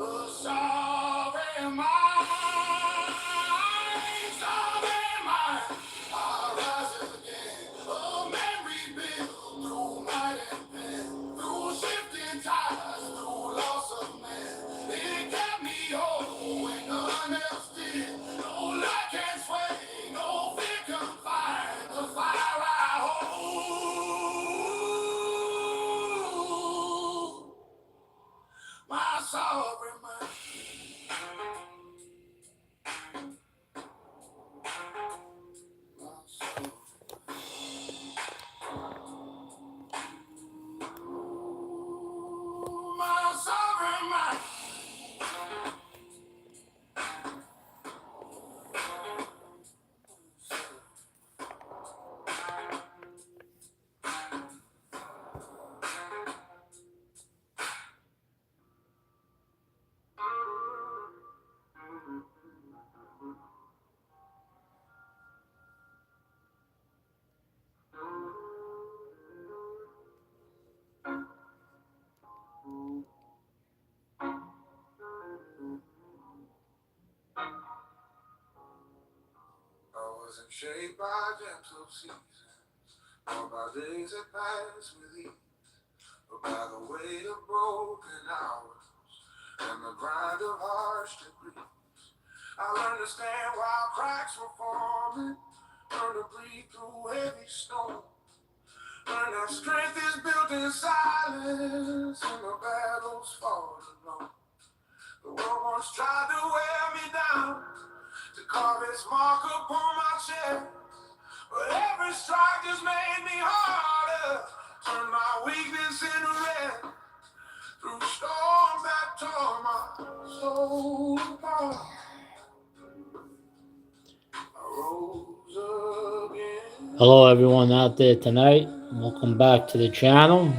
Speaker 1: A sovereign mind, sovereign mind. I rise again, a man rebuilt through might and pain, through shifting tides, through loss of man. It kept me whole when none else did. No light can sway, no fear confine the fire I hold. My sovereign mind. My sovereign. My sovereign mind. I wasn't shaped by gentle seasons, nor by days that passed with ease, but by the weight of broken hours and the grind of harsh degrees. I learned to stand while cracks were forming, learned to breathe through heavy storms, learned that strength is built in silence and the battles fought alone. The world once tried to wear me down, to carve its mark upon my chest, but every strike just made me harder, turned my weakness into rest. Through storms that tore my soul apart, I rose again.
Speaker 2: Hello, everyone out there tonight. Welcome back to the channel.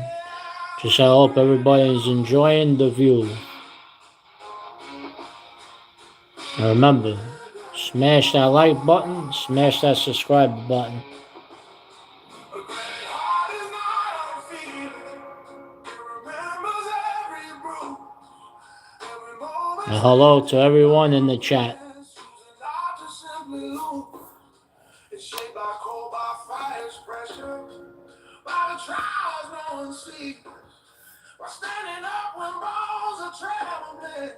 Speaker 2: Just I hope everybody is enjoying the view. And remember, smash that like button, smash that subscribe button.
Speaker 1: A great heart is not unfeeling. It remembers every bruise, every moment
Speaker 2: And hello to everyone in the chat.
Speaker 1: choosing not to simply lose. It's shaped by cold, by fire's pressure, by the trials no one sees, by standing up when bones are trembling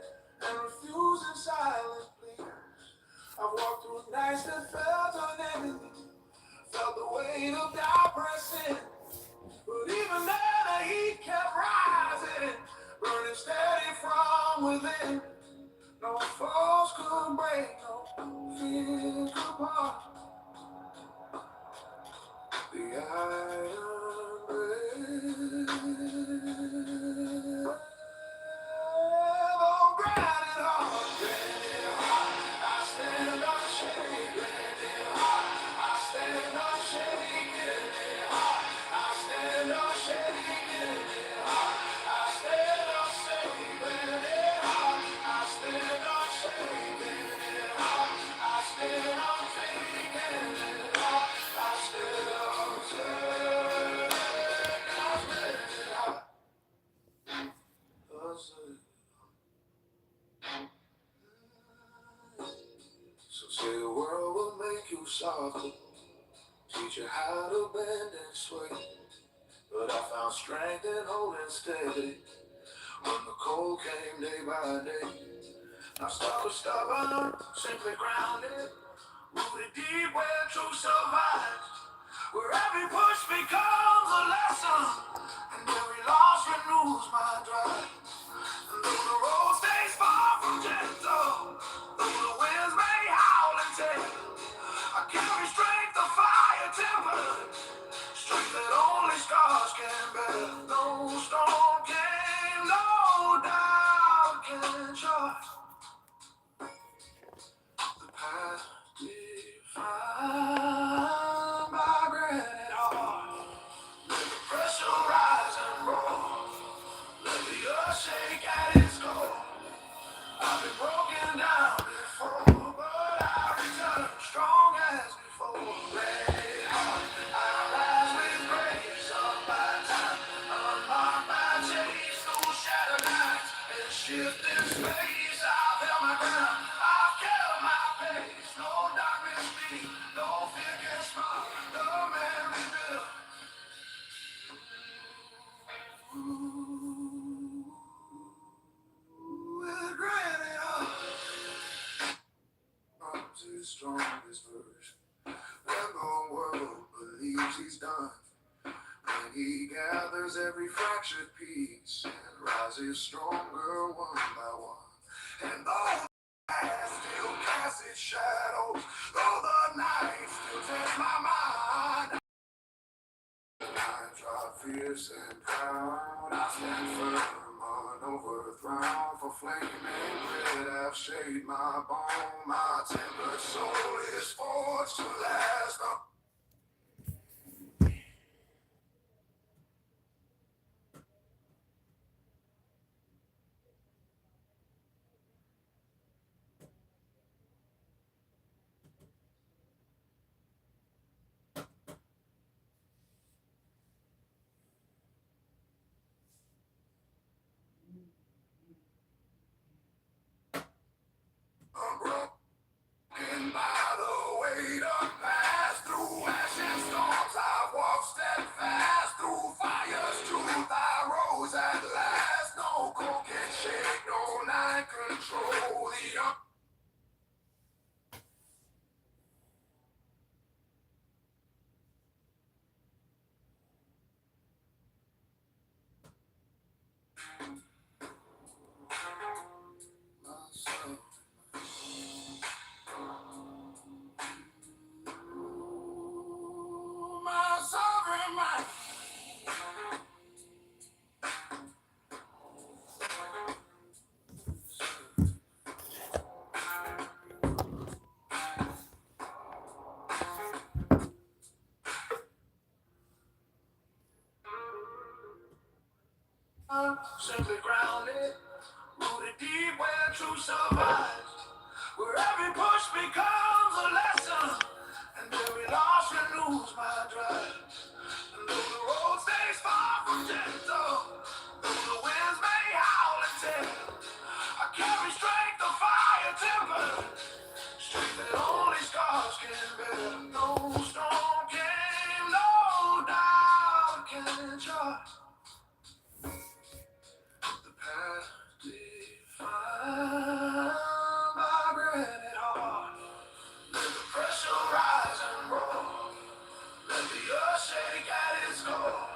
Speaker 1: and refusing silence, please. I've walked through nights that felt unending, felt the weight of doubt pressing, but even then the heat kept rising, burning steady from within. No force could break, no fear could part the iron grave. Oh, granted heart, granted heart, I stand unshaken. Granted heart, I stand unshaken. Granted heart, I stand unshaken. Granted heart, I stand unshaken. Granted heart, I stand unshaken. Granted heart, I stand unshaken. Granted heart, I stand unshaken. So say the world will make you softer, teach you how to bend and sway. But I found strength in holding steady when the cold came day by day. Not stubborn, simply grounded, rooted deep where truth survives, where every push becomes a lesson, and every loss renews my drive. And though the road stays far from gentle, though the winds may howl and tear, I carry strength of fire tempered, strength that only scars can bear. No storm can, no doubt can chart the path defined by granite heart. Let the pressure rise and roar, let the earth shake at its core. I've been broken down before, but I return strong as before. Red heart, I rise with grace, up by time, unmarked by chase, through shattered nights and shifting space. I've held my ground, I've kept my pace. No darkness me, no fear can smile. The man rebuilt. With granite heart. His strongest version. When the world believes he's done, when he gathers every fractured piece and rises stronger one by one. And though the past still casts its shadows, though the night still tests my mind, I try fierce and proud. I stand firm, unoverthrown. For flame and grit have shaped my bone. My tempered soul is forged to last. Unbroken by the weight of past, through ash and storms I walk steadfast, through fire's truth I rose at last. No cold can shake, no night control the myself. My sovereign mind. Simply grounded, rooted deep where truth survives, where every push becomes a lesson, and every loss renews my drive. And though the road stays far from gentle, though the winds may howl and tear, I carry strength of fire temper, strength that only scars can bear. No storm came, no doubt can chart the path defined by granite heart. Let the pressure rise and roll. Let the earth shake at its core.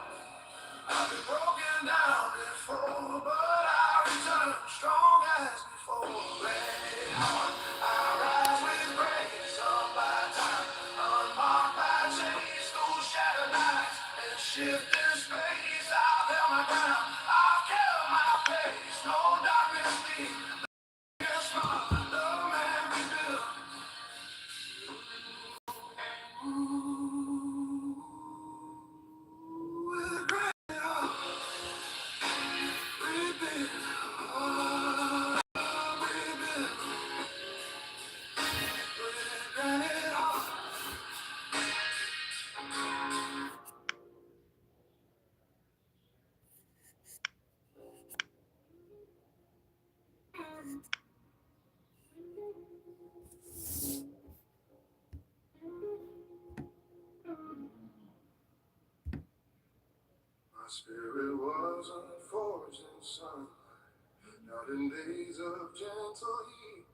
Speaker 1: I've been broken down before, but I return strong as before. Red heart, I rise with grace, up by time, unmarked by chains, through shattered nights and shifting space. I've held my ground, I've kept my pace. No darkness me, against my love man rebuilt. With granite heart, rebuilt. Rebuilt. With granite heart. My spirit wasn't forged in sunlight, not in days of gentle heat,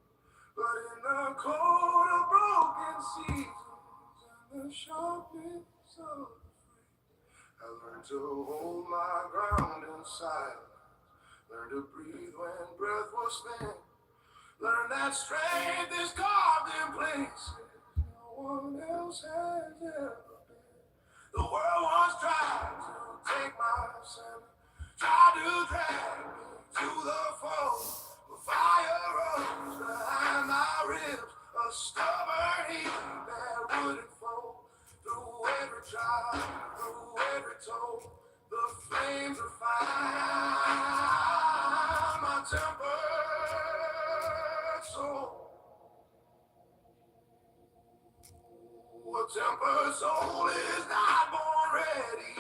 Speaker 1: but in the cold of broken seasons and the sharpness of the free. I learned to hold my ground in silence, learned to breathe when breath was thin, learned that strength is carved in places no one else has ever been. The world was trying to take my sin, tried to drag me to the fold. The fire rose behind my ribs, a stubborn heat that wouldn't fold. Through every trial, through every toll, the flames refine my tempered soul. A tempered soul is not born ready.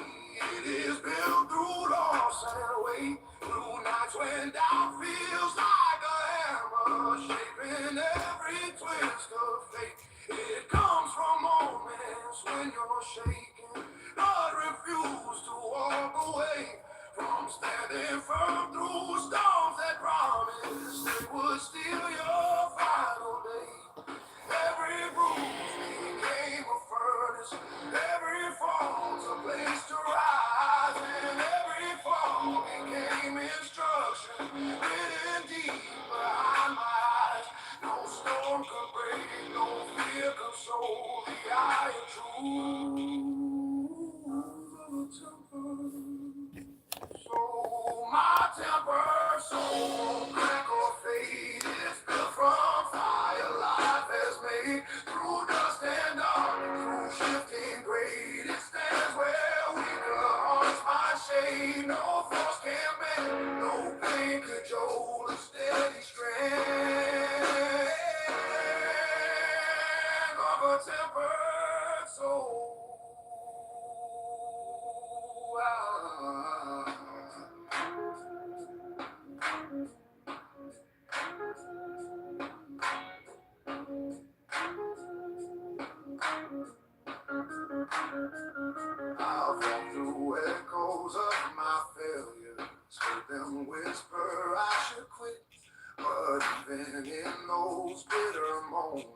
Speaker 1: It is built through loss and weight, through nights when doubt feels like a hammer, shaping every twist of fate. It comes from moments when you're shaking, but refuse to walk away from standing firm through storms that promised they would steal your final day. Every bruise became a furnace, every fall's a place to rise, and every fall became instruction, written deep behind my eyes. No storm could break, no fear console the iron truth of a temper. So my temper, so won't crack or fade. It's built from fire life has made. Through dust and dark, through shifting grade. It stands where weaker hearts find shade. No force can bend, no pain cajole a steady strand of a tempered soul. I've walked through echoes of my failures, heard them whisper I should quit. But even in those bitter moments,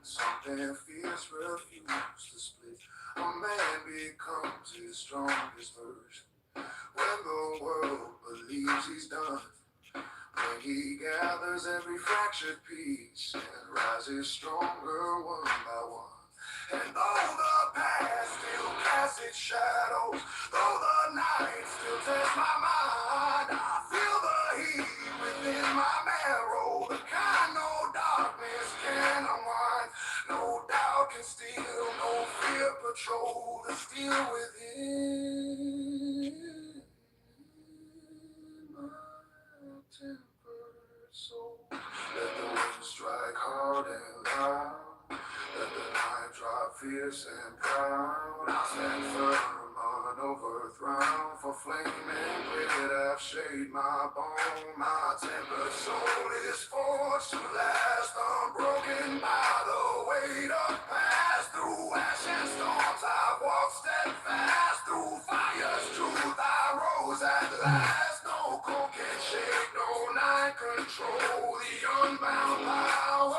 Speaker 1: something fierce refused to split. A man becomes his strongest version when the world believes he's done. When he gathers every fractured piece and rises stronger one by one. And though the past still casts its shadows, though the night still tests my mind, I feel the heat within my marrow, the kind no darkness can unwind. No doubt can steal, no fear patrol the steel within my tempered soul. Let the wind strike strike hard and loud. Let the night drop fierce and proud. I stand firm, unoverthrown. For flame and grit I've shaped my bone. My tempered soul is forged to last, unbroken by the weight of past. Through ash and storms I walk steadfast. Through fire's truth I rose at last. No cold can shake, no night control the unbound power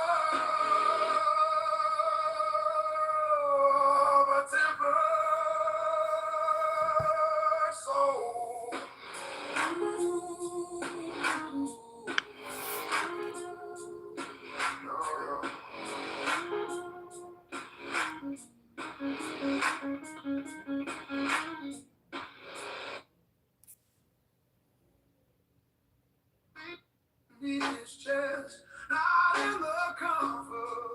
Speaker 1: of a tempered soul. His chest, not in the comfort